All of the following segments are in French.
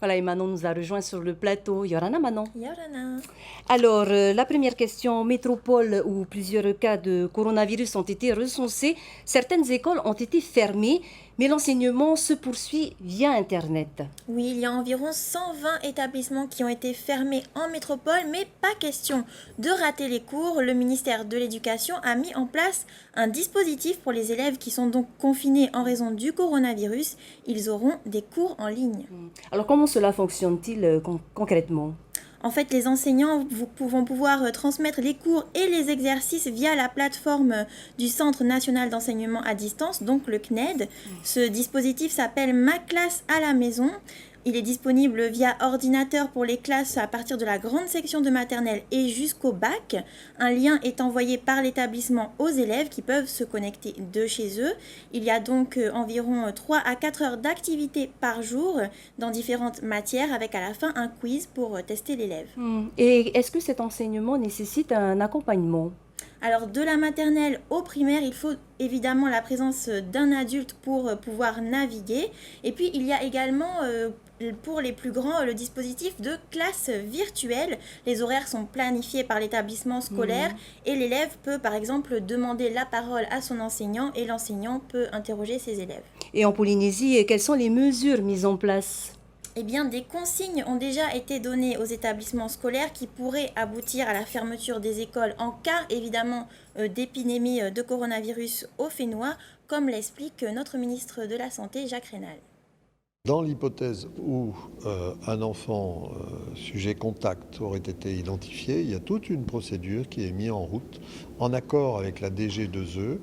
Voilà, et Manon nous a rejoint sur le plateau. Yorana Manon. Yorana. Alors, la première question, métropole où plusieurs cas de coronavirus ont été recensés, certaines écoles ont été fermées, mais l'enseignement se poursuit via Internet. Oui, il y a environ 120 établissements qui ont été fermés en métropole, mais pas question de rater les cours. Le ministère de l'Éducation a mis en place un dispositif pour les élèves qui sont donc confinés en raison du coronavirus. Ils auront des cours en ligne. Alors, comment cela fonctionne-t-il concrètement? En fait, les enseignants vont pouvoir transmettre les cours et les exercices via la plateforme du Centre national d'enseignement à distance, donc le CNED. Ce dispositif s'appelle Ma classe à la maison. Il est disponible via ordinateur pour les classes à partir de la grande section de maternelle et jusqu'au bac. Un lien est envoyé par l'établissement aux élèves qui peuvent se connecter de chez eux. Il y a donc environ 3 à 4 heures d'activité par jour dans différentes matières avec à la fin un quiz pour tester l'élève. Et est-ce que cet enseignement nécessite un accompagnement? Alors de la maternelle au primaire, il faut évidemment la présence d'un adulte pour pouvoir naviguer. Et puis il y a également pour les plus grands le dispositif de classe virtuelle. Les horaires sont planifiés par l'établissement scolaire et l'élève peut par exemple demander la parole à son enseignant et l'enseignant peut interroger ses élèves. Et en Polynésie, quelles sont les mesures mises en place? Eh bien, des consignes ont déjà été données aux établissements scolaires qui pourraient aboutir à la fermeture des écoles en cas, évidemment, d'épidémie de coronavirus au Fénois, comme l'explique notre ministre de la Santé, Jacques Rénal. Dans l'hypothèse où un enfant sujet contact aurait été identifié, il y a toute une procédure qui est mise en route en accord avec la DG2E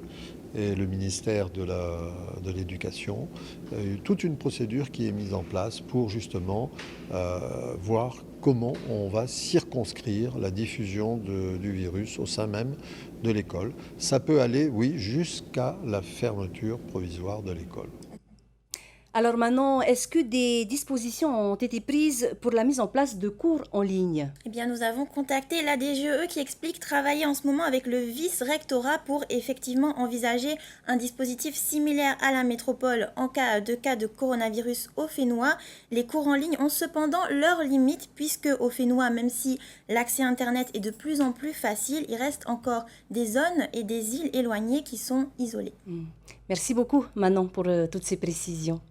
et le ministère de l'Éducation, toute une procédure qui est mise en place pour justement voir comment on va circonscrire la diffusion du virus au sein même de l'école. Ça peut aller, oui, jusqu'à la fermeture provisoire de l'école. Alors maintenant, est-ce que des dispositions ont été prises pour la mise en place de cours en ligne? Eh bien, nous avons contacté la DGE qui explique travailler en ce moment avec le vice-rectorat pour effectivement envisager un dispositif similaire à la métropole en cas de coronavirus au Fénois. Les cours en ligne ont cependant leurs limites puisque au Fénois, même si l'accès Internet est de plus en plus facile, il reste encore des zones et des îles éloignées qui sont isolées. Merci beaucoup, Manon, pour toutes ces précisions.